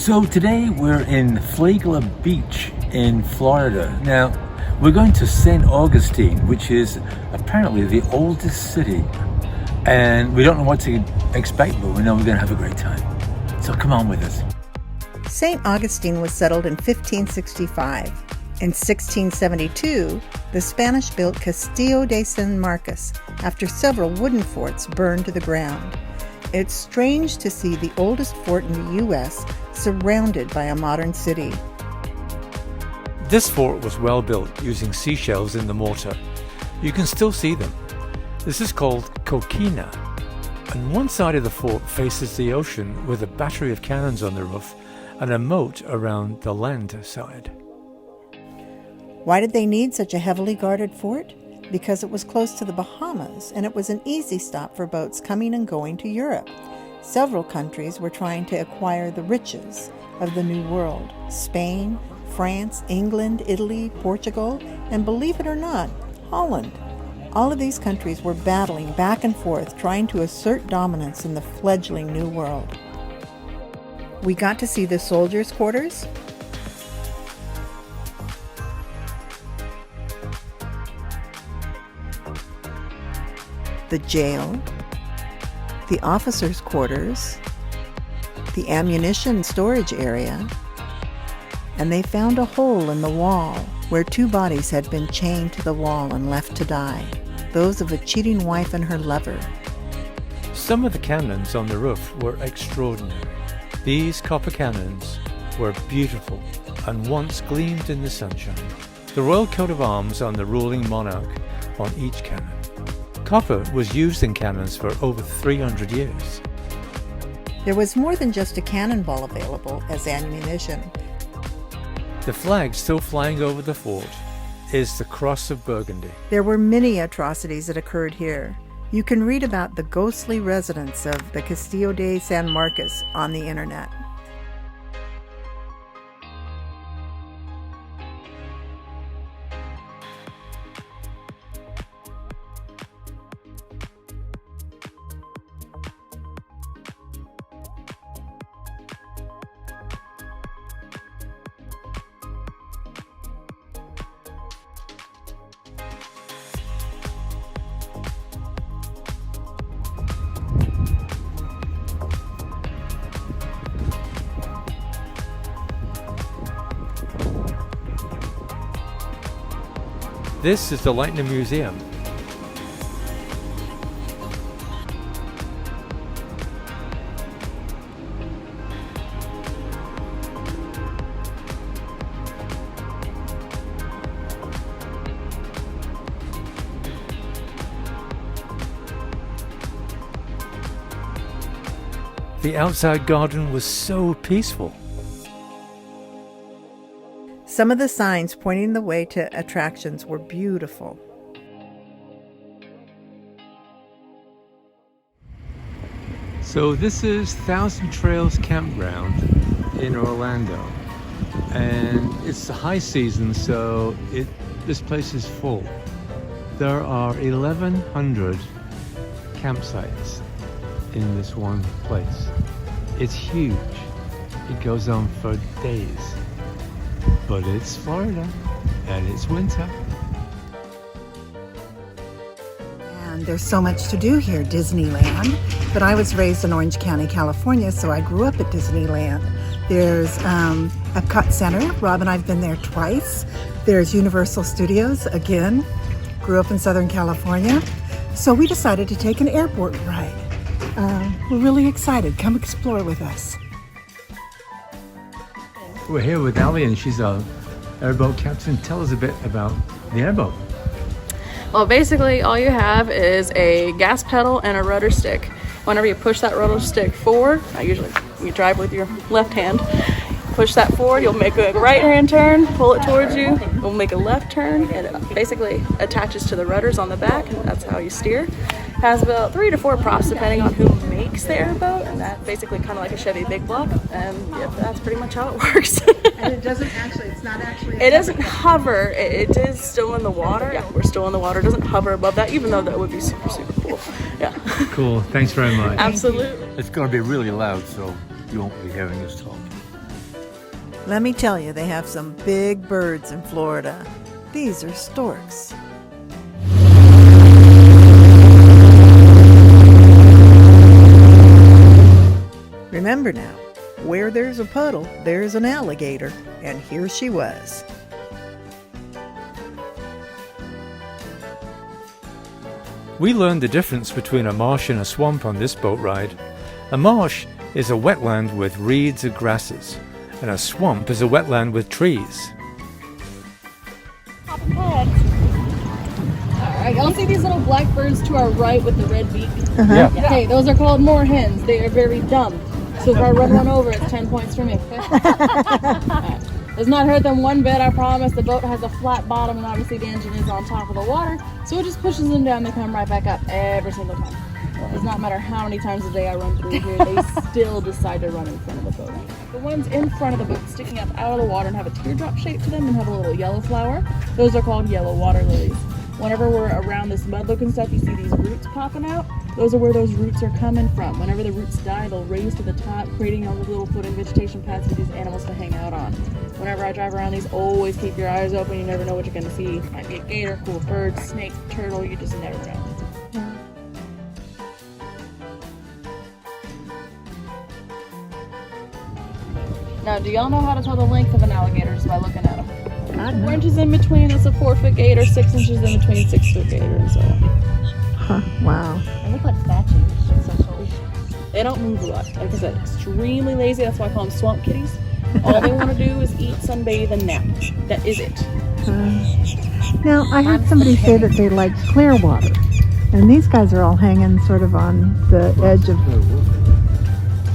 So today we're in Flagler Beach in Florida. Now we're going to St. Augustine, which is apparently the oldest city. And we don't know what to expect, but we know we're going to have a great time. So come on with us. St. Augustine was settled in 1565. In 1672, the Spanish built Castillo de San Marcos after several wooden forts burned to the ground. It's strange to see the oldest fort in the U.S. surrounded by a modern city. This fort was well built using seashells in the mortar. You can still see them. This is called Coquina, and one side of the fort faces the ocean with a battery of cannons on the roof and a moat around the land side. Why did they need such a heavily guarded fort? Because it was close to the Bahamas, and it was an easy stop for boats coming and going to Europe. Several countries were trying to acquire the riches of the New World: Spain, France, England, Italy, Portugal, and believe it or not, Holland. All of these countries were battling back and forth, trying to assert dominance in the fledgling New World. We got to see the soldiers' quarters, the jail, the officers' quarters, the ammunition storage area, and they found a hole in the wall where two bodies had been chained to the wall and left to die, those of a cheating wife and her lover. Some of the cannons on the roof were extraordinary. These copper cannons were beautiful and once gleamed in the sunshine. The royal coat of arms on the ruling monarch on each cannon. Copper was used in cannons for over 300 years. There was more than just a cannonball available as ammunition. The flag still flying over the fort is the Cross of Burgundy. There were many atrocities that occurred here. You can read about the ghostly residents of the Castillo de San Marcos on the internet. This is the Lightning Museum. The outside garden was so peaceful. Some of the signs pointing the way to attractions were beautiful. So this is Thousand Trails Campground in Orlando, and it's the high season, so this place is full. There are 1,100 campsites in this one place. It's huge. It goes on for days. But it's Florida, and it's winter. And there's so much to do here, Disneyland. But I was raised in Orange County, California, so I grew up at Disneyland. There's Epcot Center. Rob and I've been there twice. There's Universal Studios, again. Grew up in Southern California. So we decided to take an airboat ride. We're really excited. Come explore with us. We're here with Allie, and she's a airboat captain. Tell us a bit about the airboat. Well, basically all you have is a gas pedal and a rudder stick. Whenever you push that rudder stick forward, usually you drive with your left hand, push that forward, you'll make a right hand turn, pull it towards you, you'll make a left turn, and it basically attaches to the rudders on the back, and that's how you steer. Has about 3 to 4 props depending on who makes the airboat, and that's basically kind of like a Chevy Big Block, and yep, that's pretty much how it works. And it doesn't actually, it's not actually... It doesn't hover, it is still in the water. Yeah, we're still in the water. It doesn't hover above that, even though that would be super, super cool. Yeah. Cool, thanks very much. Absolutely. It's going to be really loud, so you won't be hearing us talk. Let me tell you, they have some big birds in Florida. These are storks. Remember now, where there's a puddle, there's an alligator, and here she was. We learned the difference between a marsh and a swamp on this boat ride. A marsh is a wetland with reeds and grasses, and a swamp is a wetland with trees. Alright, y'all see these little black birds to our right with the red beak? Yeah. Okay, those are called moorhens. They are very dumb. So if I run one over, it's 10 points for me. Okay? Right. Does not hurt them one bit, I promise. The boat has a flat bottom, and obviously the engine is on top of the water, so it just pushes them down. They come right back up every single time. It does not matter how many times a day I run through here, they still decide to run in front of the boat. The ones in front of the boat sticking up out of the water and have a teardrop shape to them and have a little yellow flower, those are called yellow water lilies. Whenever we're around this mud looking stuff, you see these roots popping out. Those are where those roots are coming from. Whenever the roots die, they'll raise to the top, creating all those little footing vegetation paths for these animals to hang out on. Whenever I drive around these, always keep your eyes open. You never know what you're going to see. Might be a gator, cool bird, snake, turtle, you just never know. Now, do y'all know how to tell the length of an alligator just by looking at them? 4 inches in between, that's a 4-foot gator. 6 inches in between, 6-foot gator, and so on. Huh, wow. They look like statues. Essentially. They don't move a lot. Like I said, extremely lazy. That's why I call them swamp kitties. All they want to do is eat, sunbathe, and nap. That is it. Now, I heard somebody say that they like clear water. And these guys are all hanging sort of on the edge of...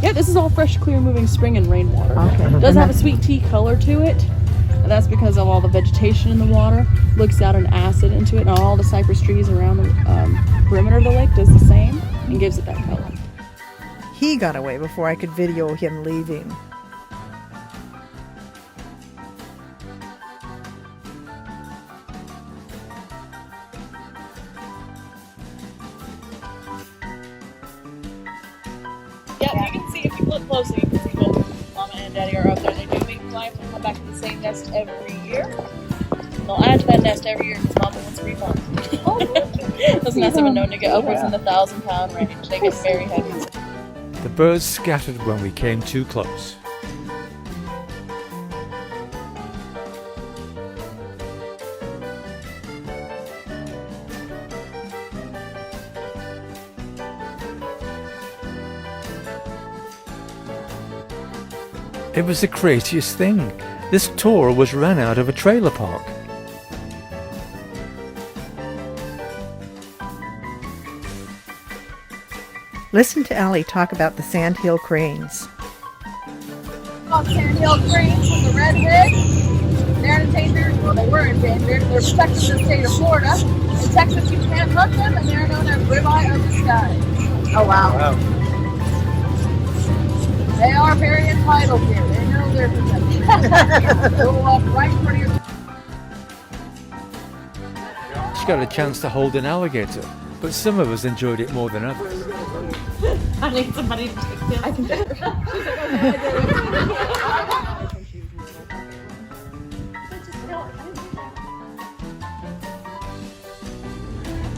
Yeah, this is all fresh, clear, moving spring and rainwater. Okay. It does have a sweet tea color to it. And that's because of all the vegetation in the water. Looks out an acid into it, and all the cypress trees around the perimeter of the lake does the same and gives it that color. He got away before I could video him leaving. Yeah, you can see, if you look closely, you can see both Mama and Daddy are up there. They do make flights and come back to the same nest every year. They'll add to that nest every year because Mama wants refund. Those nests have been known to get upwards in the 1,000-pound range. They get very heavy. The birds scattered when we came too close. It was the craziest thing. This tour was ran out of a trailer park. Listen to Allie talk about the sandhill cranes. Sandhill cranes with the red head. They're endangered. Well, they were endangered. They're protected in the state of Florida. In Texas, you can't hunt them, and they're known as ribeye of the sky. Oh, wow. They are very entitled here. They know they're protected. Go up right in front of your... She got a chance to hold an alligator, but some of us enjoyed it more than others. I need somebody to take this. I can take her.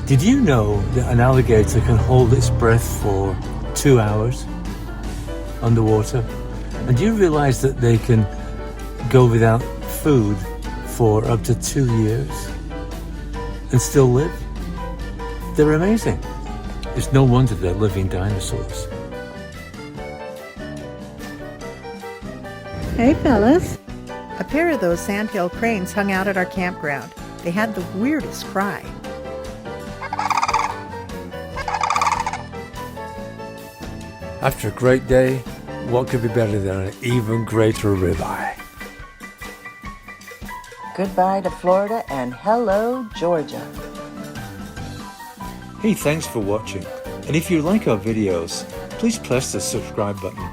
Did you know that an alligator can hold its breath for 2 hours underwater? And do you realize that they can go without food for up to 2 years and still live? They're amazing. It's no wonder they're living dinosaurs. Hey, fellas. A pair of those sandhill cranes hung out at our campground. They had the weirdest cry. After a great day, what could be better than an even greater ribeye? Goodbye to Florida and hello, Georgia. Hey, thanks for watching. And if you like our videos, please press the subscribe button.